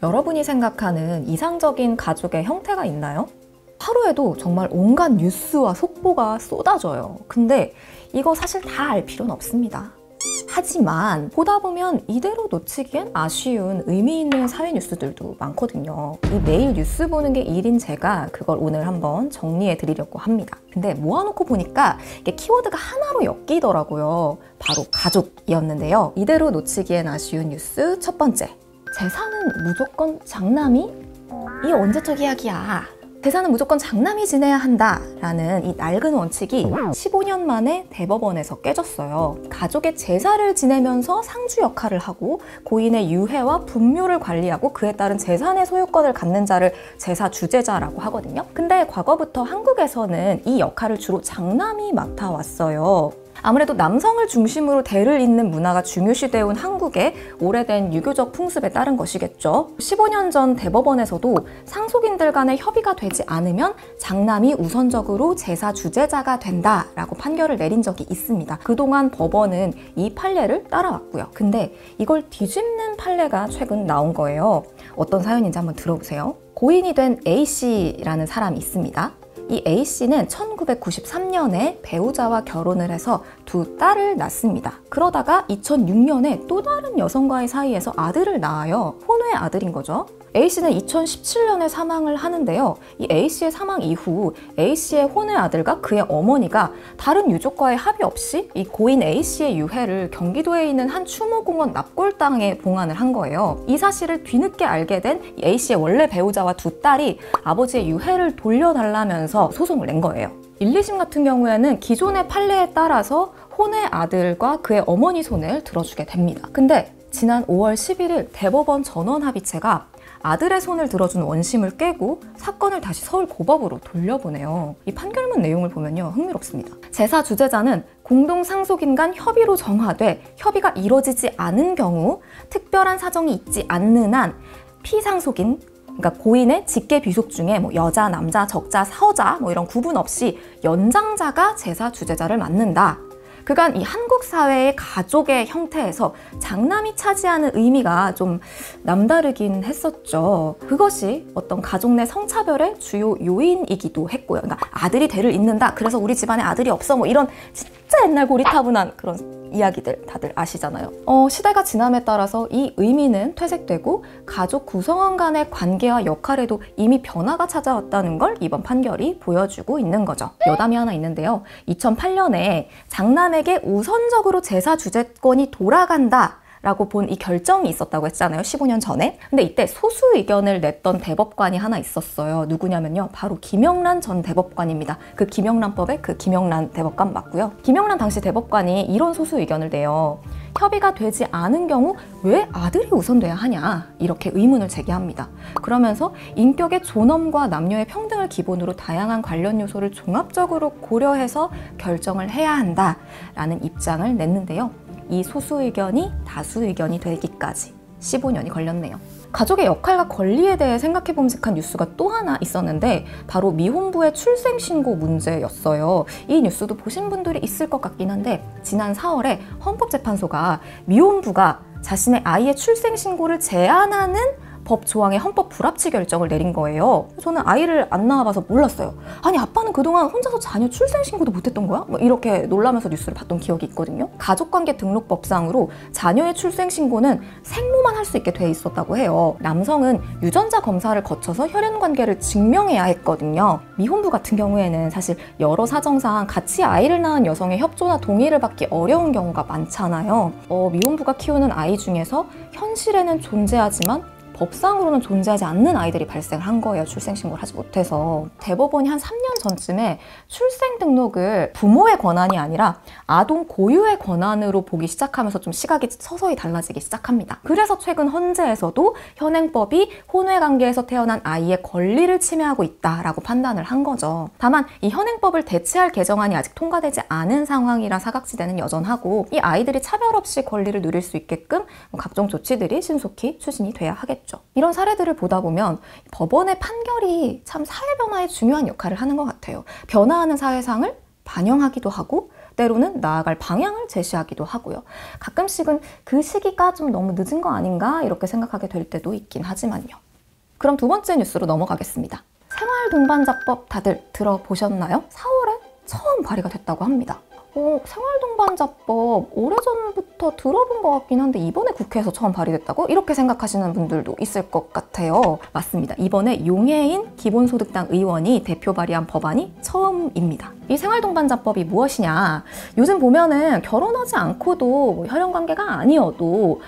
여러분이 생각하는 이상적인 가족의 형태가 있나요? 하루에도 정말 온갖 뉴스와 속보가 쏟아져요. 근데 이거 사실 다 알 필요는 없습니다. 하지만 보다 보면 이대로 놓치기엔 아쉬운 의미 있는 사회 뉴스들도 많거든요. 이 매일 뉴스 보는 게 일인 제가 그걸 오늘 한번 정리해 드리려고 합니다. 근데 모아놓고 보니까 이게 키워드가 하나로 엮이더라고요. 바로 가족이었는데요. 이대로 놓치기엔 아쉬운 뉴스 첫 번째. 재산은 무조건 장남이? 이 언제적 이야기야? 재산은 무조건 장남이 지내야 한다라는 이 낡은 원칙이 15년 만에 대법원에서 깨졌어요. 가족의 제사를 지내면서 상주 역할을 하고 고인의 유해와 분묘를 관리하고 그에 따른 재산의 소유권을 갖는 자를 제사 주재자라고 하거든요. 근데 과거부터 한국에서는 이 역할을 주로 장남이 맡아왔어요. 아무래도 남성을 중심으로 대를 잇는 문화가 중요시되어 온 한국의 오래된 유교적 풍습에 따른 것이겠죠. 15년 전 대법원에서도 상속인들 간의 협의가 되지 않으면 장남이 우선적으로 제사 주재자가 된다라고 판결을 내린 적이 있습니다. 그동안 법원은 이 판례를 따라왔고요. 근데 이걸 뒤집는 판례가 최근 나온 거예요. 어떤 사연인지 한번 들어보세요. 고인이 된 A씨라는 사람이 있습니다. 이 A씨는 1993년에 배우자와 결혼을 해서 두 딸을 낳습니다. 그러다가 2006년에 또 다른 여성과의 사이에서 아들을 낳아요. 혼외 아들인 거죠. A씨는 2017년에 사망을 하는데요. 이 A씨의 사망 이후 A씨의 혼외 아들과 그의 어머니가 다른 유족과의 합의 없이 이 고인 A씨의 유해를 경기도에 있는 한 추모공원 납골당에 봉안을 한 거예요. 이 사실을 뒤늦게 알게 된 A씨의 원래 배우자와 두 딸이 아버지의 유해를 돌려달라면서 소송을 낸 거예요. 1, 2심 같은 경우에는 기존의 판례에 따라서 혼외 아들과 그의 어머니 손을 들어주게 됩니다. 근데 지난 5월 11일 대법원 전원합의체가 아들의 손을 들어준 원심을 깨고 사건을 다시 서울고법으로 돌려보내요. 이 판결문 내용을 보면요, 흥미롭습니다. 제사 주재자는 공동 상속인 간 협의로 정하되 협의가 이루어지지 않은 경우 특별한 사정이 있지 않는 한 피상속인, 그러니까 고인의 직계 비속 중에 뭐 여자, 남자, 적자, 서자 뭐 이런 구분 없이 연장자가 제사 주재자를 맡는다. 그간 이 한국 사회의 가족의 형태에서 장남이 차지하는 의미가 좀 남다르긴 했었죠. 그것이 어떤 가족 내 성차별의 주요 요인이기도 했고요. 그러니까 아들이 대를 잇는다. 그래서 우리 집안에 아들이 없어. 뭐 이런 진짜 옛날 고리타분한 그런 이야기들 다들 아시잖아요. 시대가 지남에 따라서 이 의미는 퇴색되고 가족 구성원 간의 관계와 역할에도 이미 변화가 찾아왔다는 걸 이번 판결이 보여주고 있는 거죠. 여담이 하나 있는데요. 2008년에 장남에게 우선적으로 제사 주재권이 돌아간다 라고 본 이 결정이 있었다고 했잖아요. 15년 전에. 근데 이때 소수 의견을 냈던 대법관이 하나 있었어요. 누구냐면요. 바로 김영란 전 대법관입니다. 그 김영란법의 그 김영란 대법관 맞고요. 김영란 당시 대법관이 이런 소수 의견을 내요. 협의가 되지 않은 경우 왜 아들이 우선돼야 하냐 이렇게 의문을 제기합니다. 그러면서 인격의 존엄과 남녀의 평등을 기본으로 다양한 관련 요소를 종합적으로 고려해서 결정을 해야 한다라는 입장을 냈는데요. 이 소수 의견이 다수 의견이 되기까지 15년이 걸렸네요. 가족의 역할과 권리에 대해 생각해봄직한 뉴스가 또 하나 있었는데 바로 미혼부의 출생신고 문제였어요. 이 뉴스도 보신 분들이 있을 것 같긴 한데 지난 4월에 헌법재판소가 미혼부가 자신의 아이의 출생신고를 제한하는 법 조항의 헌법 불합치 결정을 내린 거예요. 저는 아이를 안 낳아봐서 몰랐어요. 아니 아빠는 그동안 혼자서 자녀 출생신고도 못했던 거야? 뭐 이렇게 놀라면서 뉴스를 봤던 기억이 있거든요. 가족관계 등록법상으로 자녀의 출생신고는 생모만 할 수 있게 돼 있었다고 해요. 남성은 유전자 검사를 거쳐서 혈연관계를 증명해야 했거든요. 미혼부 같은 경우에는 사실 여러 사정상 같이 아이를 낳은 여성의 협조나 동의를 받기 어려운 경우가 많잖아요. 미혼부가 키우는 아이 중에서 현실에는 존재하지만 법상으로는 존재하지 않는 아이들이 발생을 한 거예요. 출생신고를 하지 못해서. 대법원이 한 3년 전쯤에 출생 등록을 부모의 권한이 아니라 아동 고유의 권한으로 보기 시작하면서 좀 시각이 서서히 달라지기 시작합니다. 그래서 최근 헌재에서도 현행법이 혼외관계에서 태어난 아이의 권리를 침해하고 있다라고 판단을 한 거죠. 다만 이 현행법을 대체할 개정안이 아직 통과되지 않은 상황이라 사각지대는 여전하고 이 아이들이 차별 없이 권리를 누릴 수 있게끔 각종 조치들이 신속히 추진이 돼야 하겠죠. 이런 사례들을 보다 보면 법원의 판결이 참 사회 변화에 중요한 역할을 하는 것 같아요. 변화하는 사회상을 반영하기도 하고 때로는 나아갈 방향을 제시하기도 하고요. 가끔씩은 그 시기가 좀 너무 늦은 거 아닌가 이렇게 생각하게 될 때도 있긴 하지만요. 그럼 두 번째 뉴스로 넘어가겠습니다. 생활동반자법 다들 들어보셨나요? 4월에 처음 발의가 됐다고 합니다. 생활동반자법 오래전부터 들어본 것 같긴 한데 이번에 국회에서 처음 발의됐다고? 이렇게 생각하시는 분들도 있을 것 같아요. 맞습니다. 이번에 용해인 기본소득당 의원이 대표 발의한 법안이 처음입니다. 이 생활동반자법이 무엇이냐? 요즘 보면은 결혼하지 않고도 뭐 혈연관계가 아니어도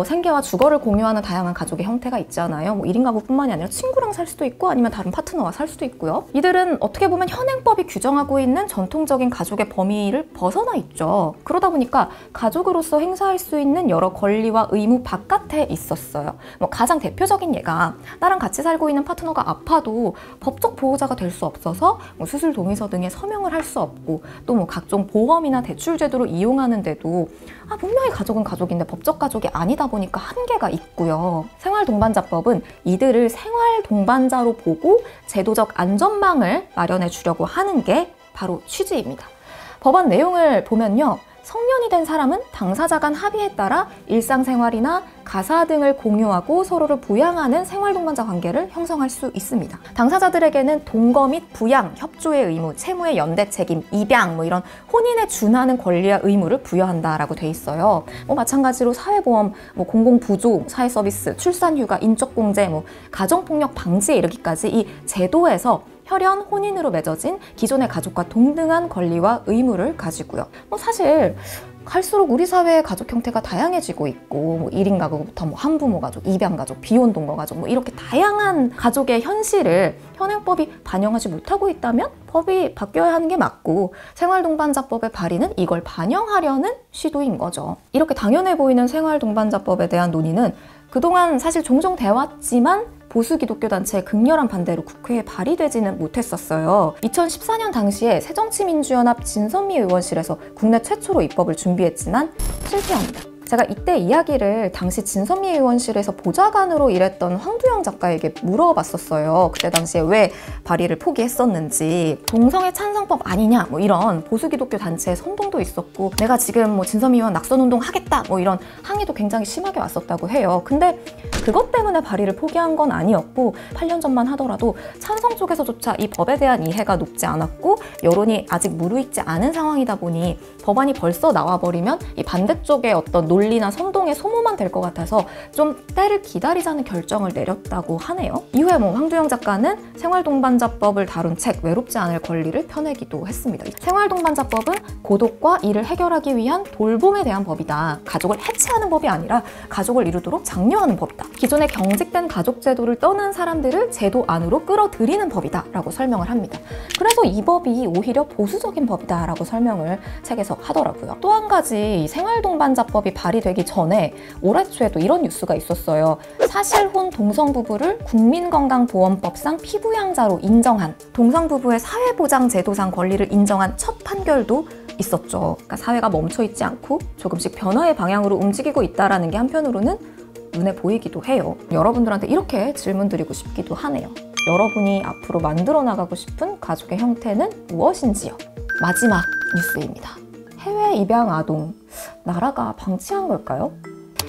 생계와 주거를 공유하는 다양한 가족의 형태가 있잖아요. 뭐 1인 가구뿐만이 아니라 친구랑 살 수도 있고 아니면 다른 파트너와 살 수도 있고요. 이들은 어떻게 보면 현행법이 규정하고 있는 전통적인 가족의 범위를 벗어나 있죠. 그러다 보니까 가족으로서 행사할 수 있는 여러 권리와 의무 바깥에 있었어요. 뭐 가장 대표적인 예가 나랑 같이 살고 있는 파트너가 아파도 법적 보호자가 될 수 없어서 뭐 수술 동의서 등에 서명을 할 수 없고 또 뭐 각종 보험이나 대출 제도를 이용하는데도 분명히 가족은 가족인데 법적 가족이 아니다 보니까 한계가 있고요. 생활동반자법은 이들을 생활동반자로 보고 제도적 안전망을 마련해 주려고 하는 게 바로 취지입니다. 법안 내용을 보면요. 성년이 된 사람은 당사자 간 합의에 따라 일상생활이나 가사 등을 공유하고 서로를 부양하는 생활동반자 관계를 형성할 수 있습니다. 당사자들에게는 동거 및 부양, 협조의 의무, 채무의 연대 책임, 입양 이런 혼인에 준하는 권리와 의무를 부여한다라고 돼 있어요. 마찬가지로 사회보험, 공공부조, 사회서비스, 출산휴가, 인적공제, 가정폭력 방지에 이르기까지 이 제도에서 혈연, 혼인으로 맺어진 기존의 가족과 동등한 권리와 의무를 가지고요. 사실 갈수록 우리 사회의 가족 형태가 다양해지고 있고 1인 가구부터 한부모 가족, 입양 가족, 비혼 동거 가족 이렇게 다양한 가족의 현실을 현행법이 반영하지 못하고 있다면 법이 바뀌어야 하는 게 맞고 생활동반자법의 발의는 이걸 반영하려는 시도인 거죠. 이렇게 당연해 보이는 생활동반자법에 대한 논의는 그동안 사실 종종 돼왔지만 보수 기독교 단체의 극렬한 반대로 국회에 발의되지는 못했었어요. 2014년 당시에 새정치민주연합 진선미 의원실에서 국내 최초로 입법을 준비했지만 실패합니다. 제가 이때 이야기를 당시 진선미 의원실에서 보좌관으로 일했던 황두영 작가에게 물어봤었어요. 그때 당시에 왜 발의를 포기했었는지. 동성애 찬성법 아니냐 이런 보수 기독교 단체의 선동도 있었고 내가 지금 진선미 의원 낙선운동 하겠다 이런 항의도 굉장히 심하게 왔었다고 해요. 근데 그것 때문에 발의를 포기한 건 아니었고 8년 전만 하더라도 찬성 쪽에서조차 이 법에 대한 이해가 높지 않았고 여론이 아직 무르익지 않은 상황이다 보니 법안이 벌써 나와버리면 이 반대쪽의 어떤 논리나 선동의 소모만 될 것 같아서 좀 때를 기다리자는 결정을 내렸다고 하네요. 이후에 황두영 작가는 생활동반자법을 다룬 책 외롭지 않을 권리를 펴내기도 했습니다. 생활동반자법은 고독과 이를 해결하기 위한 돌봄에 대한 법이다. 가족을 해체하는 법이 아니라 가족을 이루도록 장려하는 법이다. 기존의 경직된 가족 제도를 떠난 사람들을 제도 안으로 끌어들이는 법이다 라고 설명을 합니다. 그래서 이 법이 오히려 보수적인 법이다 라고 설명을 책에서 하더라고요. 또 한 가지 생활동반자법이 발의되기 전에 올해 초에도 이런 뉴스가 있었어요. 사실혼 동성부부를 국민건강보험법상 피부양자로 인정한 동성부부의 사회보장제도상 권리를 인정한 첫 판결도 있었죠. 그러니까 사회가 멈춰있지 않고 조금씩 변화의 방향으로 움직이고 있다는 게 한편으로는 눈에 보이기도 해요. 여러분들한테 이렇게 질문 드리고 싶기도 하네요. 여러분이 앞으로 만들어 나가고 싶은 가족의 형태는 무엇인지요? 마지막 뉴스입니다. 해외 입양 아동, 나라가 방치한 걸까요?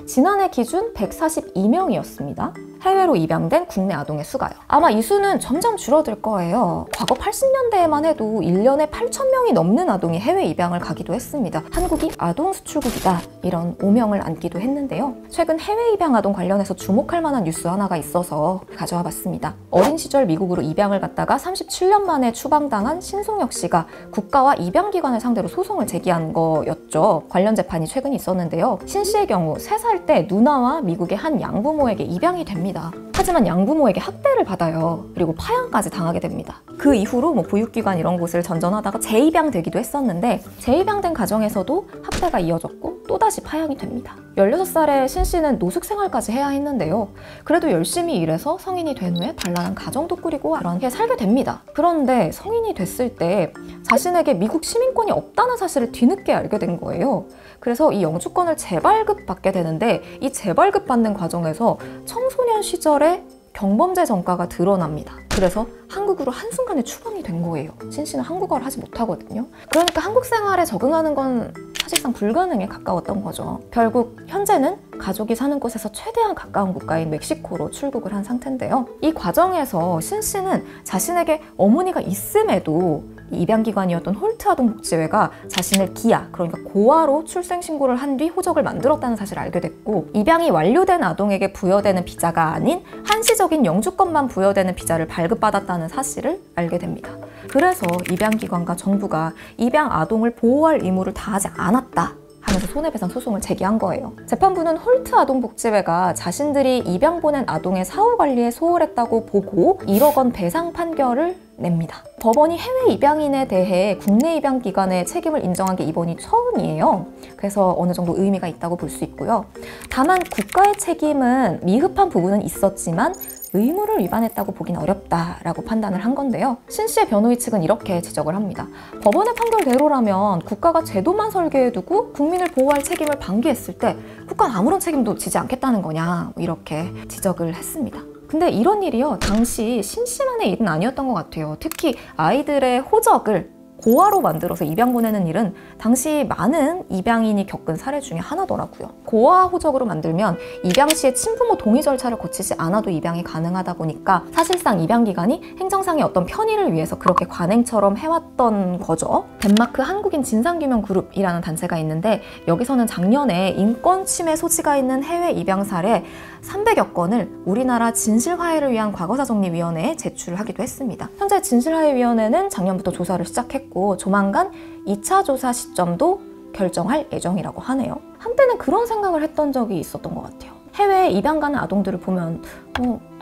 지난해 기준 142명이었습니다. 해외로 입양된 국내 아동의 수가요. 아마 이 수는 점점 줄어들 거예요. 과거 80년대에만 해도 1년에 8,000명이 넘는 아동이 해외 입양을 가기도 했습니다. 한국이 아동 수출국이다 이런 오명을 안기도 했는데요. 최근 해외 입양 아동 관련해서 주목할 만한 뉴스 하나가 있어서 가져와 봤습니다. 어린 시절 미국으로 입양을 갔다가 37년 만에 추방당한 신송혁 씨가 국가와 입양기관을 상대로 소송을 제기한 거였죠. 관련 재판이 최근 있었는데요. 신 씨의 경우 3살 때 누나와 미국의 한 양부모에게 입양이 됩니다. 하지만 양부모에게 학대를 받아요. 그리고 파양까지 당하게 됩니다. 그 이후로 보육기관 이런 곳을 전전하다가 재입양되기도 했었는데 재입양된 가정에서도 학대가 이어졌고 또다시 파양이 됩니다. 16살의 신 씨는 노숙 생활까지 해야 했는데요. 그래도 열심히 일해서 성인이 된 후에 단란한 가정도 꾸리고 그렇게 살게 됩니다. 그런데 성인이 됐을 때 자신에게 미국 시민권이 없다는 사실을 뒤늦게 알게 된 거예요. 그래서 이 영주권을 재발급 받게 되는데 이 재발급 받는 과정에서 청소년 시절에 경범죄 전과가 드러납니다. 그래서 한국으로 한순간에 추방이 된 거예요. 신 씨는 한국어를 하지 못하거든요. 그러니까 한국 생활에 적응하는 건 사실상 불가능에 가까웠던 거죠. 결국 현재는 가족이 사는 곳에서 최대한 가까운 국가인 멕시코로 출국을 한 상태인데요. 이 과정에서 신 씨는 자신에게 어머니가 있음에도 입양기관이었던 홀트 아동복지회가 자신을 기아, 그러니까 고아로 출생신고를 한 뒤 호적을 만들었다는 사실을 알게 됐고, 입양이 완료된 아동에게 부여되는 비자가 아닌 한시적인 영주권만 부여되는 비자를 발급받았다는 사실을 알게 됩니다. 그래서 입양기관과 정부가 입양 아동을 보호할 의무를 다하지 않았다 하면서 손해배상 소송을 제기한 거예요. 재판부는 홀트 아동복지회가 자신들이 입양 보낸 아동의 사후 관리에 소홀했다고 보고 1억 원 배상 판결을 냅니다. 법원이 해외 입양인에 대해 국내 입양기관의 책임을 인정한 게 이번이 처음이에요. 그래서 어느 정도 의미가 있다고 볼 수 있고요. 다만 국가의 책임은 미흡한 부분은 있었지만 의무를 위반했다고 보긴 어렵다라고 판단을 한 건데요. 신 씨의 변호인 측은 이렇게 지적을 합니다. 법원의 판결대로라면 국가가 제도만 설계해두고 국민을 보호할 책임을 방기했을 때 국가는 아무런 책임도 지지 않겠다는 거냐, 이렇게 지적을 했습니다. 근데 이런 일이요, 당시 신 씨만의 일은 아니었던 것 같아요. 특히 아이들의 호적을 고아로 만들어서 입양 보내는 일은 당시 많은 입양인이 겪은 사례 중에 하나더라고요. 고아 호적으로 만들면 입양 시에 친부모 동의 절차를 거치지 않아도 입양이 가능하다 보니까 사실상 입양기관이 행정상의 어떤 편의를 위해서 그렇게 관행처럼 해왔던 거죠. 덴마크 한국인 진상규명그룹이라는 단체가 있는데, 여기서는 작년에 인권 침해 소지가 있는 해외 입양 사례 300여 건을 우리나라 진실화해를 위한 과거사정리위원회에 제출을 하기도 했습니다. 현재 진실화해위원회는 작년부터 조사를 시작했고 조만간 2차 조사 시점도 결정할 예정이라고 하네요. 한때는 그런 생각을 했던 적이 있었던 것 같아요. 해외에 입양 가는 아동들을 보면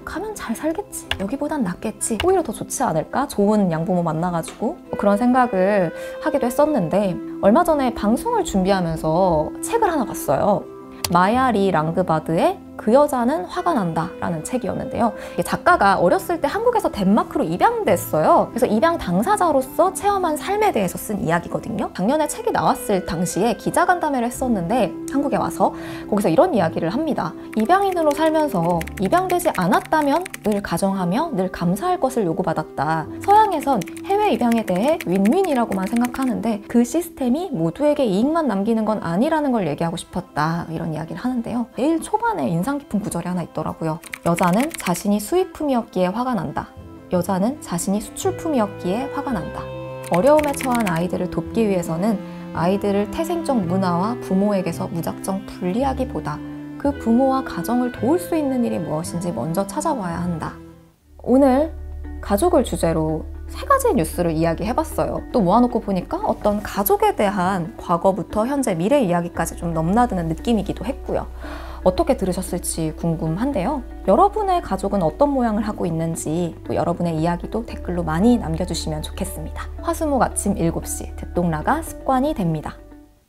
가면 잘 살겠지, 여기보단 낫겠지, 오히려 더 좋지 않을까, 좋은 양부모 만나가지고 그런 생각을 하기도 했었는데, 얼마 전에 방송을 준비하면서 책을 하나 봤어요. 마야 리 랑그바드의 그 여자는 화가 난다 라는 책이었는데요. 작가가 어렸을 때 한국에서 덴마크로 입양됐어요. 그래서 입양 당사자로서 체험한 삶에 대해서 쓴 이야기거든요. 작년에 책이 나왔을 당시에 기자간담회를 했었는데 한국에 와서 거기서 이런 이야기를 합니다. 입양인으로 살면서 입양되지 않았다면 늘 가정하며 늘 감사할 것을 요구받았다. 서양에선 해외 입양에 대해 윈윈이라고만 생각하는데 그 시스템이 모두에게 이익만 남기는 건 아니라는 걸 얘기하고 싶었다, 이런 이야기를 하는데요. 제일 초반에 인상 깊은 구절이 하나 있더라고요. 여자는 자신이 수입품이었기에 화가 난다. 여자는 자신이 수출품이었기에 화가 난다. 어려움에 처한 아이들을 돕기 위해서는 아이들을 태생적 문화와 부모에게서 무작정 분리하기보다 그 부모와 가정을 도울 수 있는 일이 무엇인지 먼저 찾아봐야 한다. 오늘 가족을 주제로 3가지의 뉴스를 이야기해봤어요. 또 모아놓고 보니까 어떤 가족에 대한 과거부터 현재 미래 이야기까지 좀 넘나드는 느낌이기도 했고요. 어떻게 들으셨을지 궁금한데요. 여러분의 가족은 어떤 모양을 하고 있는지, 또 여러분의 이야기도 댓글로 많이 남겨주시면 좋겠습니다. 화수목 아침 7시 듣동라가 습관이 됩니다.